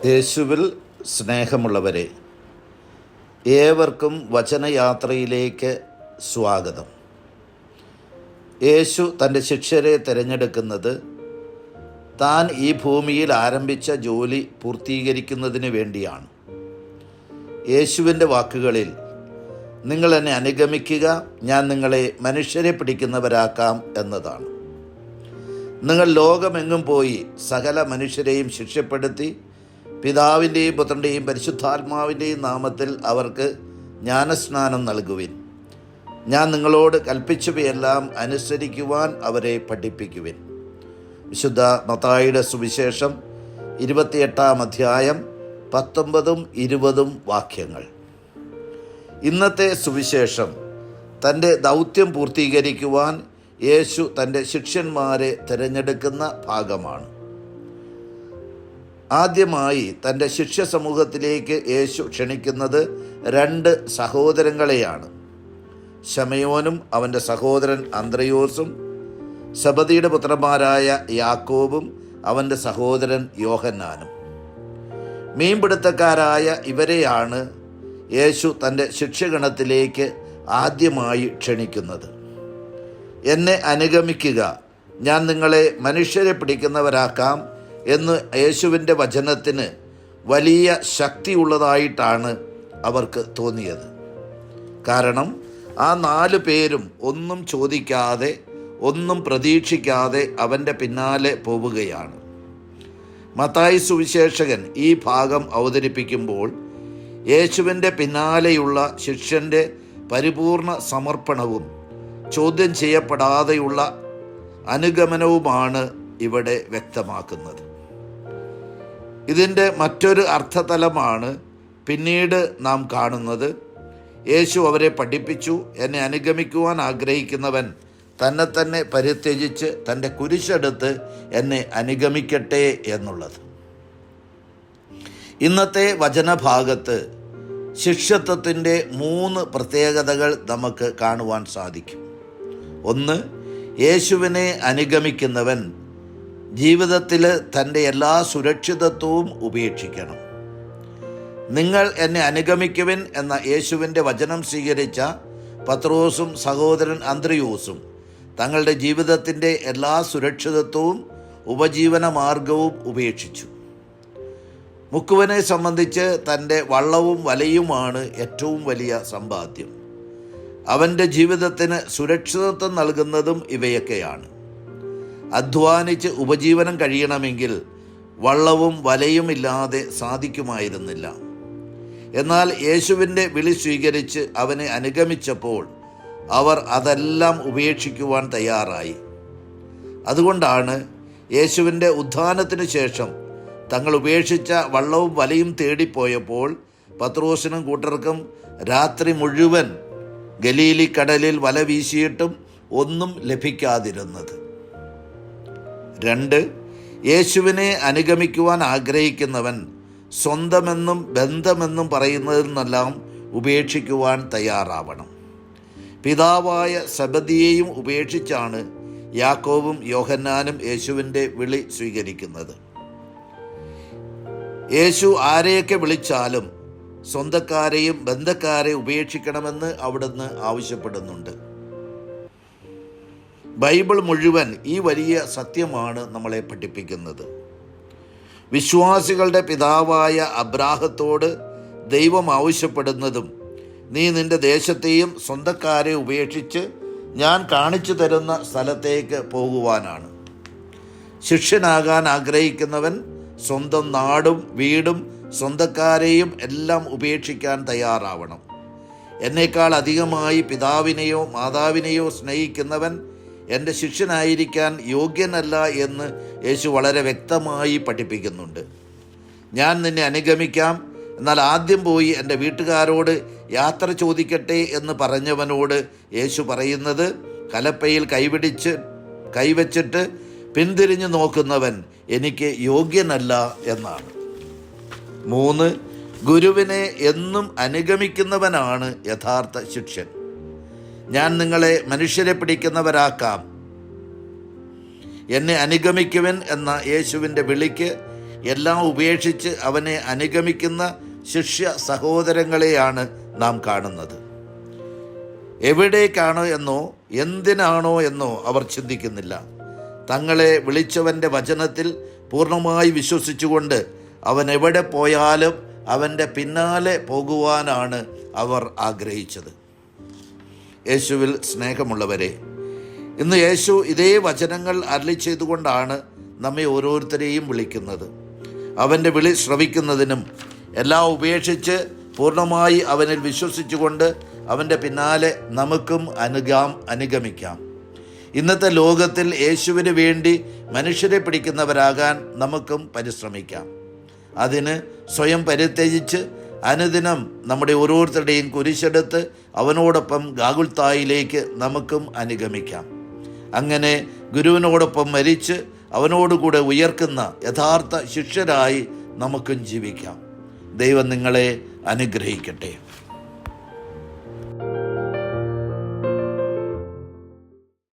യേശുവിൽ സ്നേഹമുള്ളവരെ, ഏവർക്കും വചനയാത്രയിലേക്ക് സ്വാഗതം. യേശു തൻ്റെ ശിഷ്യരെ തിരഞ്ഞെടുക്കുന്നത് താൻ ഈ ഭൂമിയിൽ ആരംഭിച്ച ജോലി പൂർത്തീകരിക്കുന്നതിന് വേണ്ടിയാണ്. യേശുവിൻ്റെ വാക്കുകളിൽ, നിങ്ങൾ എന്നെ അനുഗമിക്കുക, ഞാൻ നിങ്ങളെ മനുഷ്യരെ പിടിക്കുന്നവരാക്കാം എന്നതാണ്. നിങ്ങൾ ലോകമെങ്ങും പോയി സകല മനുഷ്യരെയും ശിക്ഷപ്പെടുത്തി പിതാവിൻ്റെയും പുത്രൻ്റെയും പരിശുദ്ധാത്മാവിൻ്റെയും നാമത്തിൽ അവർക്ക് ജ്ഞാനസ്നാനം നൽകുവിൻ. ഞാൻ നിങ്ങളോട് കൽപ്പിച്ചവയെല്ലാം അനുസരിക്കുവാൻ അവരെ പഠിപ്പിക്കുവിൻ. വിശുദ്ധ മത്തായിയുടെ സുവിശേഷം 28-ാം അധ്യായം 19-20 വാക്യങ്ങൾ. ഇന്നത്തെ സുവിശേഷം തൻ്റെ ദൗത്യം പൂർത്തീകരിക്കുവാൻ യേശു തൻ്റെ ശിഷ്യന്മാരെ തിരഞ്ഞെടുക്കുന്ന ഭാഗമാണ്. ആദ്യമായി തൻ്റെ ശിഷ്യ സമൂഹത്തിലേക്ക് യേശു ക്ഷണിക്കുന്നത് 2 സഹോദരങ്ങളെയാണ്. ശമയോനും അവൻ്റെ സഹോദരൻ അന്ത്രയോസും, സെബദിയുടെ പുത്രന്മാരായ യാക്കോബും അവൻ്റെ സഹോദരൻ യോഹന്നാനും. മീൻപിടുത്തക്കാരായ ഇവരെയാണ് യേശു തൻ്റെ ശിഷ്യഗണത്തിലേക്ക് ആദ്യമായി ക്ഷണിക്കുന്നത്. എന്നെ അനുഗമിക്കുക, ഞാൻ നിങ്ങളെ മനുഷ്യരെ പിടിക്കുന്നവരാക്കാം എന്ന് യേശുവിൻ്റെ വചനത്തിന് വലിയ ശക്തിയുള്ളതായിട്ടാണ് അവർക്ക് തോന്നിയത്. കാരണം ആ 4 പേരും ഒന്നും ചോദിക്കാതെ, ഒന്നും പ്രതീക്ഷിക്കാതെ അവൻ്റെ പിന്നാലെ പോവുകയാണ്. മത്തായി സുവിശേഷകൻ ഈ ഭാഗം അവതരിപ്പിക്കുമ്പോൾ യേശുവിൻ്റെ പിന്നാലെയുള്ള ശിഷ്യൻ്റെ പരിപൂർണ സമർപ്പണവും ചോദ്യം ചെയ്യപ്പെടാതെയുള്ള അനുഗമനവുമാണ് ഇവിടെ വ്യക്തമാക്കുന്നത്. ഇതിൻ്റെ മറ്റൊരു അർത്ഥതലമാണ് പിന്നീട് നാം കാണുന്നത്. യേശു അവരെ പഠിപ്പിച്ചു, എന്നെ അനുഗമിക്കുവാൻ ആഗ്രഹിക്കുന്നവൻ തന്നെ പരിത്യജിച്ച് തൻ്റെ കുരിശെടുത്ത് എന്നെ അനുഗമിക്കട്ടെ എന്നുള്ളത്. ഇന്നത്തെ വചനഭാഗത്ത് ശിഷ്യത്വത്തിൻ്റെ 3 പ്രത്യേകതകൾ നമുക്ക് കാണുവാൻ സാധിക്കും. 1, യേശുവിനെ അനുഗമിക്കുന്നവൻ ജീവിതത്തിൽ തൻ്റെ എല്ലാ സുരക്ഷിതത്വവും ഉപേക്ഷിക്കണം. നിങ്ങൾ എന്നെ അനുഗമിക്കുവിൻ എന്ന യേശുവിൻ്റെ വചനം സ്വീകരിച്ച പത്രോസും സഹോദരൻ അന്ത്രയോസും തങ്ങളുടെ ജീവിതത്തിൻ്റെ എല്ലാ സുരക്ഷിതത്വവും ഉപജീവന മാർഗവും ഉപേക്ഷിച്ചു. മുക്കുവനെ സംബന്ധിച്ച് തൻ്റെ വള്ളവും വലയുമാണ് ഏറ്റവും വലിയ സമ്പാദ്യം. അവൻ്റെ ജീവിതത്തിന് സുരക്ഷിതത്വം നൽകുന്നതും ഇവയൊക്കെയാണ്. അധ്വാനിച്ച് ഉപജീവനം കഴിയണമെങ്കിൽ വള്ളവും വലയും ഇല്ലാതെ സാധിക്കുമായിരുന്നില്ല. എന്നാൽ യേശുവിൻ്റെ വിളി സ്വീകരിച്ച് അവനെ അനുഗമിച്ചപ്പോൾ അവർ അതെല്ലാം ഉപേക്ഷിക്കുവാൻ തയ്യാറായി. അതുകൊണ്ടാണ് യേശുവിൻ്റെ ഉത്ഥാനത്തിനു ശേഷം തങ്ങൾ ഉപേക്ഷിച്ച വള്ളവും വലയും തേടിപ്പോയപ്പോൾ പത്രോസിനും കൂട്ടർക്കും രാത്രി മുഴുവൻ ഗലീലി കടലിൽ വല വീശിയിട്ടും ഒന്നും ലഭിക്കാതിരുന്നത്. 2, യേശുവിനെ അനുഗമിക്കുവാൻ ആഗ്രഹിക്കുന്നവൻ സ്വന്തമെന്നും ബന്ധമെന്നും പറയുന്നതിൽ നിന്നെല്ലാം ഉപേക്ഷിക്കുവാൻ തയ്യാറാവണം. പിതാവായ സെബദിയെയും ഉപേക്ഷിച്ചാണ് യാക്കോബും യോഹന്നാനും യേശുവിൻ്റെ വിളി സ്വീകരിക്കുന്നത്. യേശു ആരെയൊക്കെ വിളിച്ചാലും സ്വന്തക്കാരെയും ബന്ധക്കാരെയും ഉപേക്ഷിക്കണമെന്ന് അവിടുന്ന് ആവശ്യപ്പെടുന്നുണ്ട്. ബൈബിൾ മുഴുവൻ ഈ വലിയ സത്യമാണ് നമ്മളെ പഠിപ്പിക്കുന്നത്. വിശ്വാസികളുടെ പിതാവായ അബ്രാഹത്തോട് ദൈവം ആവശ്യപ്പെടുന്നതും നീ നിൻ്റെ ദേശത്തെയും സ്വന്തക്കാരെ ഉപേക്ഷിച്ച് ഞാൻ കാണിച്ചു തരുന്ന സ്ഥലത്തേക്ക് പോകുവാനാണ്. ശിഷ്യനാകാൻ ആഗ്രഹിക്കുന്നവൻ സ്വന്തം നാടും വീടും സ്വന്തക്കാരെയും എല്ലാം ഉപേക്ഷിക്കാൻ തയ്യാറാവണം. എന്നേക്കാൾ അധികമായി പിതാവിനെയോ മാതാവിനെയോ സ്നേഹിക്കുന്നവൻ എൻ്റെ ശിഷ്യനായിരിക്കാൻ യോഗ്യനല്ല എന്ന് യേശു വളരെ വ്യക്തമായി പഠിപ്പിക്കുന്നുണ്ട്. ഞാൻ നിന്നെ അനുഗമിക്കാം, എന്നാൽ ആദ്യം പോയി എൻ്റെ വീട്ടുകാരോട് യാത്ര ചോദിക്കട്ടെ എന്ന് പറഞ്ഞവനോട് യേശു പറയുന്നത്, കലപ്പയിൽ കൈവച്ചിട്ട് പിന്തിരിഞ്ഞു നോക്കുന്നവൻ എനിക്ക് യോഗ്യനല്ല എന്നാണ്. 3, ഗുരുവിനെ എന്നും അനുഗമിക്കുന്നവനാണ് യഥാർത്ഥ ശിഷ്യൻ. ഞാൻ നിങ്ങളെ മനുഷ്യരെ പിടിക്കുന്നവരാക്കാം, എന്നെ അനുഗമിക്കുവൻ എന്ന യേശുവിൻ്റെ വിളിക്ക് എല്ലാം ഉപേക്ഷിച്ച് അവനെ അനുഗമിക്കുന്ന ശിഷ്യ സഹോദരങ്ങളെയാണ് നാം കാണുന്നത്. എവിടേക്കാണോ എന്നോ എന്തിനാണോ എന്നോ അവർ ചിന്തിക്കുന്നില്ല. തങ്ങളെ വിളിച്ചവൻ്റെ വചനത്തിൽ പൂർണ്ണമായി വിശ്വസിച്ചുകൊണ്ട് അവൻ എവിടെ പോയാലും അവൻ്റെ പിന്നാലെ പോകുവാനാണ് അവർ ആഗ്രഹിച്ചത്. യേശുവിൽ സ്നേഹമുള്ളവരെ, ഇന്ന് യേശു ഇതേ വചനങ്ങൾ അരുളി ചെയ്തുകൊണ്ടാണ് നമ്മെ ഓരോരുത്തരെയും വിളിക്കുന്നത്. അവൻ്റെ വിളി ശ്രവിക്കുന്നതിനും എല്ലാം ഉപേക്ഷിച്ച് പൂർണ്ണമായി അവനിൽ വിശ്വസിച്ചുകൊണ്ട് അവൻ്റെ പിന്നാലെ നമുക്കും അനുഗമിക്കാം. ഇന്നത്തെ ലോകത്തിൽ യേശുവിന് വേണ്ടി മനുഷ്യരെ പിടിക്കുന്നവരാകാൻ നമുക്കും പരിശ്രമിക്കാം. അതിന് സ്വയം പരിത്യജിച്ച് അനുദിനം നമ്മുടെ ഓരോരുത്തരുടെയും കുരിശെടുത്ത് അവനോടൊപ്പം ഗാഗുൽത്തായിലേക്ക് നമുക്കും അനുഗമിക്കാം. അങ്ങനെ ഗുരുവിനോടൊപ്പം മരിച്ച് അവനോടുകൂടെ ഉയർക്കുന്ന യഥാർത്ഥ ശിഷ്യരായി നമുക്കും ജീവിക്കാം. ദൈവം നിങ്ങളെ അനുഗ്രഹിക്കട്ടെ.